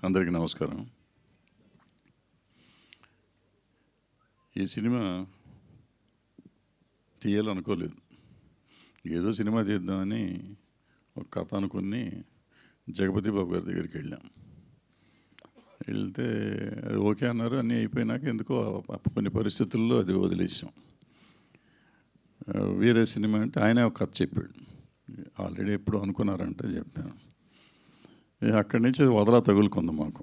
అందరికీ నమస్కారం. ఈ సినిమా తీయాలనుకోలేదు. ఏదో సినిమా తీద్దామని ఒక కథ అనుకుని జగపతి బాబు గారి దగ్గరికి వెళ్ళాం. వెళ్తే అది ఓకే అన్నారు. అన్నీ అయిపోయినాక ఎందుకో కొన్ని పరిస్థితుల్లో అది వదిలేసాం. వేరే సినిమా అంటే ఆయనే ఒక కథ చెప్పాడు. ఆల్రెడీ ఎప్పుడు అనుకున్నారంటే చెప్పాను. అక్కడి నుంచి అది వదలా తగులుకుంది మాకు.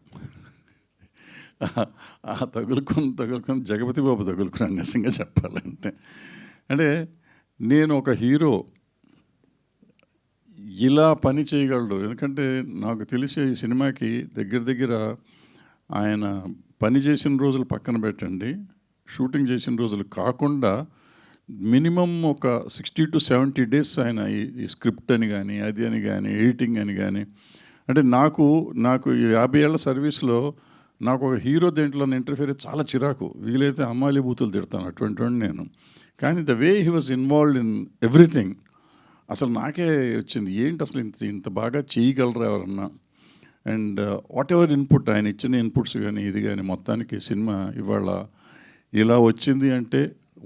ఆ తగులుకొని జగపతి బాబు తగులుకున్నాను నిజంగా చెప్పాలంటే. అంటే నేను ఒక హీరో ఇలా పని చేయగలడు. ఎందుకంటే నాకు తెలిసే ఈ సినిమాకి దగ్గర ఆయన పని చేసిన రోజులు పక్కన పెట్టండి, షూటింగ్ చేసిన రోజులు కాకుండా మినిమం ఒక 60 to 70 days ఆయన ఈ స్క్రిప్ట్ అని కానీ అది అని కానీ ఎడిటింగ్ అని కానీ. అంటే నాకు ఈ 50 ఏళ్ల సర్వీస్లో నాకు ఒక హీరో దేంట్లో ఇంటర్ఫియర్ చాలా చిరాకు. వీలైతే అమ్మాయిలు బూతులు తిడతాను, అటువంటి వాడిని నేను. కానీ the way he was involved in everything అసలు నాకే వచ్చింది, ఏంటి అసలు ఇంత బాగా చేయగలరా ఎవరన్నా. అండ్ వాట్ ఎవర్ ఇన్పుట్ ఆయన ఇచ్చిన ఇన్పుట్స్ కానీ ఇది కానీ మొత్తానికి సినిమా ఇవాళ ఇలా వచ్చింది అంటే,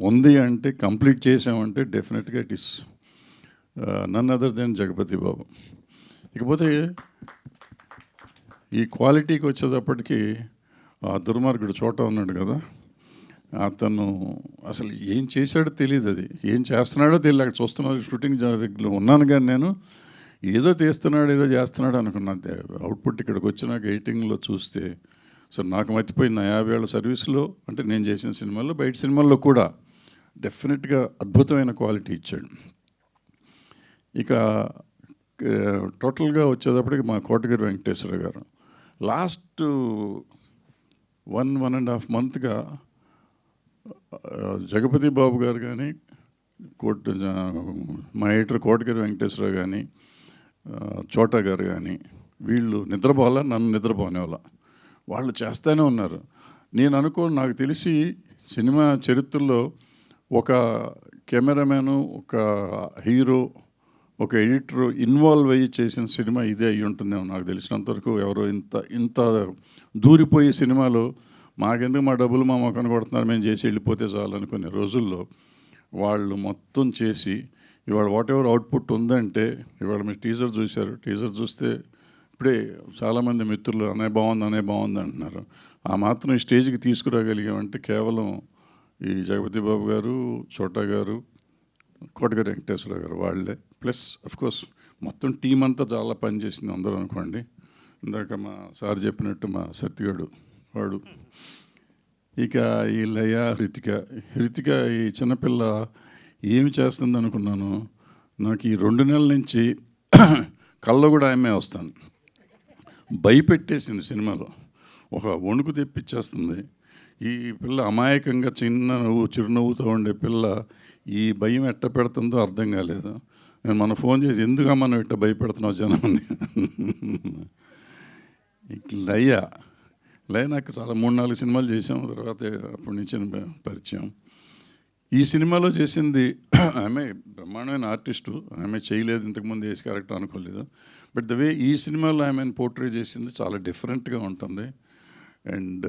ఉంది అంటే, కంప్లీట్ చేసామంటే డెఫినెట్గా it is none other than Jagapathi Babu. ఇకపోతే ఈ క్వాలిటీకి వచ్చేటప్పటికి ఆ దుర్మార్గుడు చోట ఉన్నాడు కదా, అతను అసలు ఏం చేశాడో తెలియదు. అది ఏం చేస్తున్నాడో తెలియదు. అక్కడ చూస్తున్నాడు, షూటింగ్ ఉన్నాను కానీ నేను ఏదో తీస్తున్నాడు ఏదో చేస్తున్నాడు అనుకున్నాను. అవుట్పుట్ ఇక్కడికి వచ్చినాక ఎడిటింగ్లో చూస్తే అసలు నాకు మర్చిపోయింది. 50 ఏళ్ల సర్వీస్లో అంటే నేను చేసిన సినిమాల్లో బయట సినిమాల్లో కూడా డెఫినెట్గా అద్భుతమైన క్వాలిటీ ఇచ్చాడు. ఇక టోటల్గా వచ్చేటప్పటికి మా కోటగిరి వెంకటేశ్వర గారు లాస్ట్ 1.5 monthగా జగపతి బాబు గారు కానీ మా ఎడిటర్ కోటగిరి వెంకటేశ్వర కానీ చోటా గారు కానీ వీళ్ళు నిద్రపోవాలా, నన్ను నిద్రపోనేవాళ్ళ వాళ్ళు చేస్తూనే ఉన్నారు. నాకు తెలిసి సినిమా చరిత్రలో ఒక కెమెరామ్యాను, ఒక హీరో, ఒక ఎడిటర్ ఇన్వాల్వ్ అయ్యి చేసిన సినిమా ఇదే అయ్యి ఉంటుందేమో నాకు తెలిసినంతవరకు. ఎవరో ఇంత దూరిపోయే సినిమాలో మాకెందుకు మా డబ్బులు మా మొక్కను కొడుతున్నారు, మేము చేసి వెళ్ళిపోతే చాలు అనుకునే రోజుల్లో వాళ్ళు మొత్తం చేసి ఇవాళ వాట్ ఎవర్ అవుట్పుట్ ఉందంటే, ఇవాళ మీరు టీజర్ చూశారు. టీజర్ చూస్తే ఇప్పుడే చాలామంది మిత్రులు అనే బాగుంది అంటున్నారు. ఆ మాత్రం ఈ స్టేజ్కి తీసుకురాగలిగామంటే కేవలం ఈ జగపతి బాబు గారు, చోటా గారు, కోటగిరి వెంకటేశ్వర గారు వాళ్ళే. ప్లస్ అఫ్కోర్స్ మొత్తం టీం అంతా చాలా పనిచేసింది అందరూ అనుకోండి. ఇందాక మా సార్ చెప్పినట్టు మా సత్యగాడు వాడు, ఇక ఈ లయ, హృతిక ఈ చిన్నపిల్ల ఏమి చేస్తుంది అనుకున్నాను. నాకు ఈ 2 నెలల నుంచి కళ్ళలో కూడా ఆమె వస్తాను. భయపెట్టేసింది సినిమాలో, ఒక వణుకు తెప్పించేస్తుంది. ఈ పిల్ల అమాయకంగా చిరునవ్వుతో ఉండే పిల్ల ఈ భయం ఎట్ట పెడుతుందో అర్థం కాలేదు. నేను మన ఫోన్ చేసి ఎందుకమ్మా నువ్వు ఇట్ట భయపెడుతున్నావు జనాన్ని. లయ నాకు చాలా 3-4 సినిమాలు చేసాం. తర్వాత అప్పటి నుంచి పరిచయం. ఈ సినిమాలో చేసింది ఆమె బ్రహ్మాండమైన ఆర్టిస్టు. ఆమె చేయలేదు ఇంతకుముందు వేసి క్యారెక్టర్ అనుకోలేదు. బట్ ద వే ఈ సినిమాలో ఆమెను పోర్ట్రే చేసింది చాలా డిఫరెంట్గా ఉంటుంది. అండ్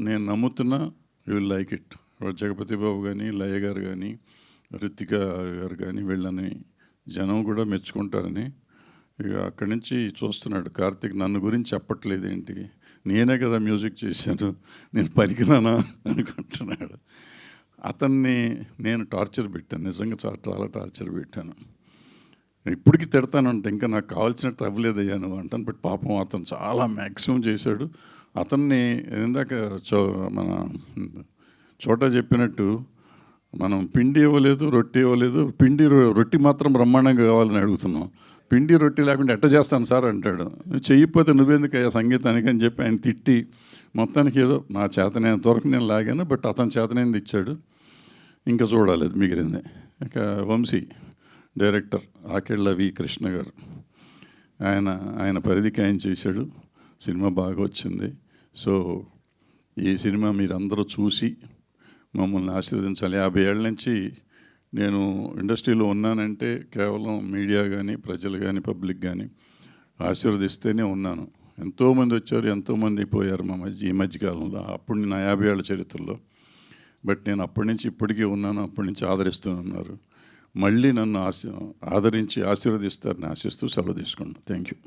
నేను నమ్ముతున్నా you will like it. Jagapathi Babu కానీ, లయ గారు కానీ, హృతిక గారు కానీ వీళ్ళని జనం కూడా మెచ్చుకుంటారని. ఇక అక్కడి నుంచి చూస్తున్నాడు కార్తీక్ నన్ను గురించి చెప్పట్లేదు ఏంటి, నేనే కదా మ్యూజిక్ చేశాను, నేను పనికిరానా అనుకుంటున్నాడు. అతన్ని నేను టార్చర్ పెట్టాను, నిజంగా చాలా టార్చర్ పెట్టాను. ఇప్పటికీ తిడతానంటే ఇంకా నాకు కావాల్సినట్టు అవ్వలేదయ్యా నువ్వు అంటాను. బట్ పాపం అతను చాలా మ్యాక్సిమం చేశాడు. అతన్ని ఇందాక మన చోటా చెప్పినట్టు మనం పిండి ఇవ్వలేదు, రొట్టె ఇవ్వలేదు. రొట్టి మాత్రం బ్రహ్మాండంగా కావాలని అడుగుతున్నాం. పిండి రొట్టె లేకుండా ఎట్ట చేస్తాను సార్ అంటాడు. నువ్వు చెయ్యిపోతే నువ్వెందుకు అయ్యా సంగీతానికి అని చెప్పి ఆయన తిట్టి మొత్తానికి ఏదో నా చేతనైనంత వరకు నేను లాగాను. బట్ అతని చేతనైంది ఇచ్చాడు. ఇంకా చూడాలి అది మిగిలింది. ఇక వంశీ డైరెక్టర్ ఆకెళ్ళ వి కృష్ణ గారు, ఆయన పరిధికి ఆయన చేశాడు. సినిమా బాగా వచ్చింది. సో ఈ సినిమా మీరందరూ చూసి మమ్మల్ని ఆశీర్వదించాలి. 50 ఏళ్ళ నుంచి నేను ఇండస్ట్రీలో ఉన్నానంటే కేవలం మీడియా కానీ, ప్రజలు కానీ, పబ్లిక్ కానీ ఆశీర్వదిస్తేనే ఉన్నాను. ఎంతోమంది వచ్చారు, ఎంతోమంది పోయారు మా మధ్య ఈ మధ్యకాలంలో. అప్పుడు నా 50 ఏళ్ల చరిత్రలో. బట్ నేను అప్పటి నుంచి ఇప్పటికీ ఉన్నాను, అప్పటి నుంచి ఆదరిస్తున్నారు. మళ్ళీ నన్ను ఆదరించి ఆశీర్వదిస్తారని ఆశిస్తూ సెలవు తీసుకున్నాను. Thank you.